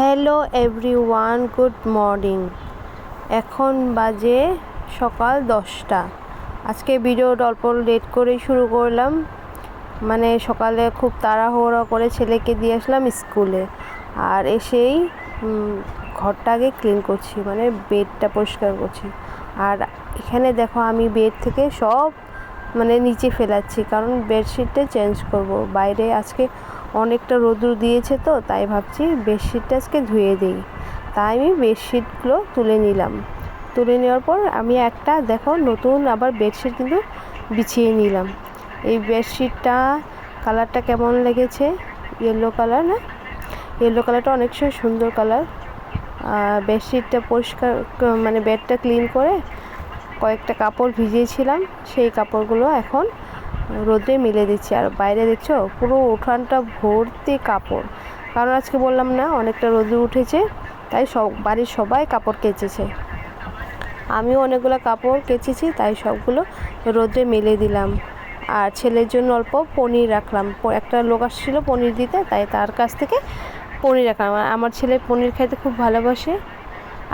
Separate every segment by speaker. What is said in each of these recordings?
Speaker 1: Hello everyone, good morning. এখন বাজে সকাল 10টা। আজকে ভিডিওটা অল্প লেট করেই শুরু করলাম, মানে সকালে খুব তাড়াহুড়ো করে ছেলেকে দিয়ে আসলাম স্কুলে, আর এসেই ঘরটাকে ক্লিন করছি, মানে বেডটা পরিষ্কার করছি। আর এখানে দেখো আমি বেড থেকে সব মানে নিচে ফেলাচ্ছি, কারণ বেডশিটটা চেঞ্জ করব। বাইরে আজকে অনেকটা রোদ্দুর দিয়েছে, তো তাই ভাবছি বেডশিটটা আজকে ধুয়ে দিই। তাই আমি বেডশিটগুলো তুলে নিলাম। তুলে নেওয়ার পর আমি একটা দেখো নতুন আবার বেডশিট কিন্তু বিছিয়ে নিলাম। এই বেডশিটটা কালারটা কেমন লেগেছে? ইয়েলো কালার না? ইয়েলো কালারটা অনেক সুন্দর কালার। বেডশিটটা পরিষ্কার মানে বেডটা ক্লিন করে কয়েকটা কাপড় ভিজিয়েছিলাম, সেই কাপড়গুলো এখন রোদে মেলে দিচ্ছি। আর বাইরে দেখছো পুরো উঠানটা ভর্তি কাপড়, কারণ আজকে বললাম না অনেকটা রোদে উঠেছে, তাই বাড়ির সবাই কাপড় কেচেছে। আমিও অনেকগুলো কাপড় কেচেছি, তাই সবগুলো রোদে মেলে দিলাম। আর ছেলের জন্য অল্প পনির রাখলাম, একটা লোক আসছিলো পনির দিতে, তাই তার কাছ থেকে পনির রাখলাম। আমার ছেলে পনির খাইতে খুব ভালোবাসে।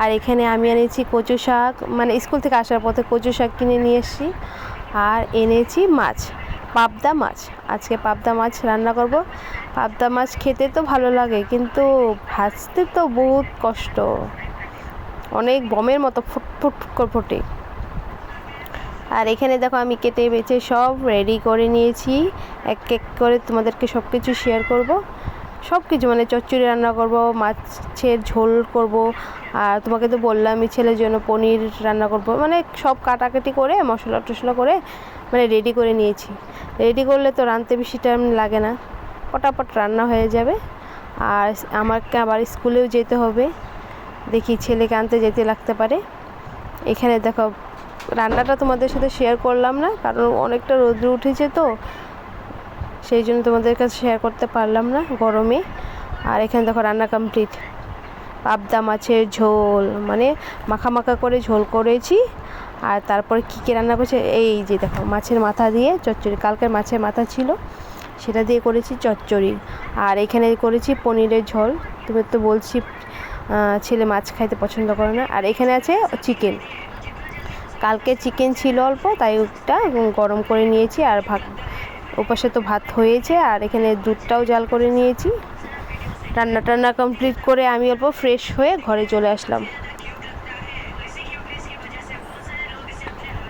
Speaker 1: আর এখানে আমি এনেছি কচু শাক, মানে স্কুল থেকে আসার পথে কচু শাক কিনে নিয়ে এসেছি। আর এনেছি মাছ, পাবদা মাছ। আজকে পাবদা মাছ রান্না করব। পাবদা মাছ খেতে তো ভালো লাগে, কিন্তু ভাজতে তো বহুত কষ্ট, অনেক বমের মতো ফুটফুট করে ফোটে। আর এখানে দেখো আমি কেটে বেছে সব রেডি করে নিয়েছি, এক এক করে তোমাদেরকে সব কিছু শেয়ার করব। সব কিছু মানে চচ্চড়ি রান্না করব, মাছের ঝোল করব, আর তোমাকে তো বললাম আমি ছেলের জন্য পনির রান্না করব। মানে সব কাটাকাটি করে মশলা টশলা করে মানে রেডি করে নিয়েছি। রেডি করলে তো রাঁধতে বেশি টাইম লাগে না, পটাপট রান্না হয়ে যাবে। আর আমাকে আবার স্কুলেও যেতে হবে, দেখি ছেলেকে আনতে যেতে লাগতে পারে। এখানে দেখো রান্নাটা তোমাদের সাথে শেয়ার করলাম না, কারণ অনেকটা রোদ্র উঠেছে, তো সেই জন্য তোমাদের কাছে শেয়ার করতে পারলাম না গরমে। আর এখানে দেখো রান্না কমপ্লিট। পাবদা মাছের ঝোল, মানে মাখা মাখা করে ঝোল করেছি। আর তারপরে কী রান্না করছে, এই যে দেখো মাছের মাথা দিয়ে চচ্চড়ি, কালকের মাছের মাথা ছিল সেটা দিয়ে করেছি চচ্চড়ি। আর এখানে করেছি পনিরের ঝোল। তুমি তো বলছি ছেলে মাছ খাইতে পছন্দ করে না। আর এখানে আছে চিকেন, কালকে চিকেন ছিল অল্প, তাই ওটা গরম করে নিয়েছি। আর ওপাশে তো ভাত হয়েছে, আর এখানে দুধটাও জাল করে নিয়েছি। রান্না কমপ্লিট করে আমি অল্প ফ্রেশ হয়ে ঘরে চলে আসলাম।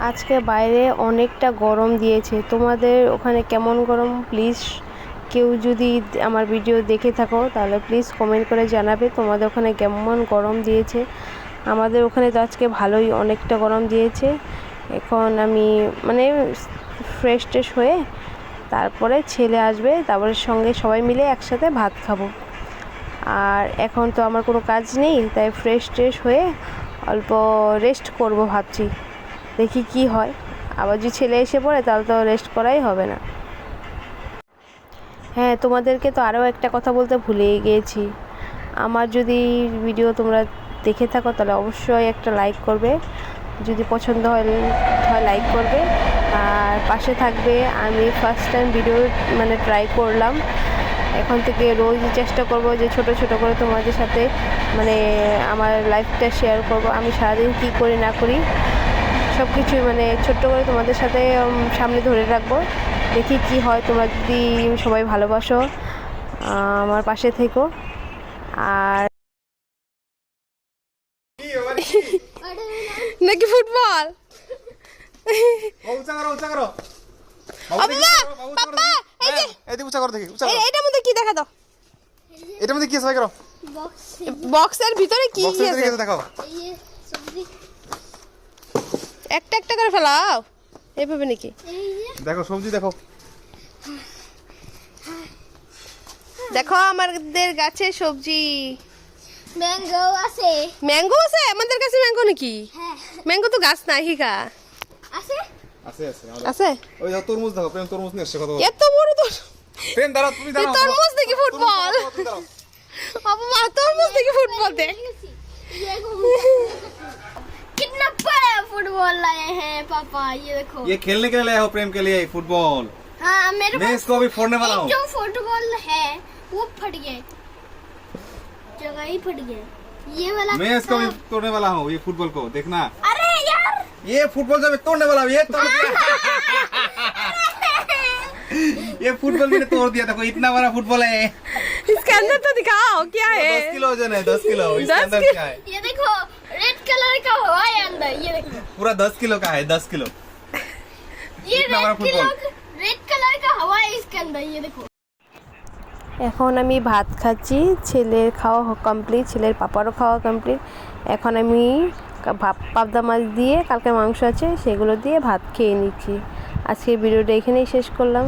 Speaker 1: আজকে বাইরে অনেকটা গরম দিয়েছে, তোমাদের ওখানে কেমন গরম? প্লিজ কেউ যদি আমার ভিডিও দেখে থাকো তাহলে প্লিজ কমেন্ট করে জানাবে তোমাদের ওখানে কেমন গরম দিয়েছে। আমাদের ওখানে তো আজকে ভালোই অনেকটা গরম দিয়েছে। এখন আমি মানে ফ্রেশ ট্রেশ হয়ে তারপরে ছেলে আসবে, তারপরে সঙ্গে সবাই মিলে একসাথে ভাত খাবো। আর এখন তো আমার কোনো কাজ নেই, তাই ফ্রেশ ট্রেশ হয়ে অল্প রেস্ট করব ভাবছি, দেখি কি হয়। আবার যদি ছেলে এসে পড়ে তাহলে তো রেস্ট করাই হবে না। হ্যাঁ, তোমাদেরকে তো আরও একটা কথা বলতে ভুলেই গিয়েছি। আমার যদি ভিডিও তোমরা দেখে থাকো তাহলে অবশ্যই একটা লাইক করবে, যদি পছন্দ হয় লাইক করবে। আর পাশে থাকবে। আমি ফার্স্ট টাইম ভিডিও মানে ট্রাই করলাম, এখন থেকে রোজ চেষ্টা করব যে ছোট ছোট করে তোমাদের সাথে মানে আমার লাইফটা শেয়ার করব। আমি সারাদিন কী করি না করি সব কিছু মানে ছোট্ট করে তোমাদের সাথে সামনে ধরে রাখবো, দেখি কি হয়। তোমরা যদি সবাই ভালোবাসো, আমার পাশে থেকো। আর নাকি ফুটবল এটার মধ্যে কি দেখা দাও,
Speaker 2: এটার মধ্যে কি আছে করো,
Speaker 1: বক্সের ভিতরে কি আছে
Speaker 2: দেখাও,
Speaker 1: একটা একটা করে ফেলাও এইভাবে নাকি?
Speaker 2: দেখো সবজি দেখো,
Speaker 1: দেখো আমাদের গাছে সবজি।
Speaker 3: ম্যাঙ্গো আছে,
Speaker 1: ম্যাঙ্গো আছে আমাদের কাছে? ম্যাঙ্গো নাকি?
Speaker 3: হ্যাঁ
Speaker 1: ম্যাঙ্গো তো গাছ নাই হিকা।
Speaker 3: আছে
Speaker 2: আছে আছে
Speaker 1: আছে
Speaker 2: ওই দাও তরমুজ দেখো, প্রেম তরমুজ নিয়ে এসেছে কত
Speaker 1: এত বড় তো।
Speaker 2: প্রেম দাঁড়াও, তুমি দাঁড়াও,
Speaker 1: তরমুজ দেখি ফুটবল, বাবা মা তরমুজ দেখি ফুটবল দেখ।
Speaker 3: ये कितना बड़ा फुटबॉल लाए हैं पापा, ये देखो।
Speaker 2: ये खेलने के लिए लाया हो प्रेम के लिए फुटबॉल।
Speaker 3: हाँ मेरे
Speaker 2: मैं इसको अभी फोड़ने वाला हूँ।
Speaker 3: जो फुटबॉल है वो फट गया, जगह वही फट गया ये वाला
Speaker 2: मैं इसको भी तोड़ने वाला हूँ, ये फुटबॉल को देखना।
Speaker 3: अरे यार
Speaker 2: ये फुटबॉल से मैं तोड़ने वाला हूँ, ये तोड़ दिया। ये फुटबॉल मैंने तोड़ दिया, देखो इतना बड़ा फुटबॉल है।
Speaker 1: इसके अंदर तो दिखाओ क्या
Speaker 2: 10 किलो वजन है, 10 किलो। इसके
Speaker 1: 10
Speaker 2: अंदर
Speaker 1: किलो?
Speaker 2: क्या है?
Speaker 3: ये देखो रेड कलर का हुआ है अंदर ये देखो
Speaker 2: पूरा 10 किलो का है, 10 किलो।
Speaker 3: ये
Speaker 2: इतना बड़ा फुटबॉल।
Speaker 3: रेड कलर का हवा है इसके अंदर ये देखो
Speaker 1: এখন আমি ভাত খাচ্ছি, ছেলের খাওয়া কমপ্লিট, ছেলের পাপারও খাওয়া কমপ্লিট। এখন আমি পাবদা মাছ দিয়ে কালকে মাংস আছে সেগুলো দিয়ে ভাত খেয়ে নিচ্ছি। আজকের ভিডিওটা এখানেই শেষ করলাম।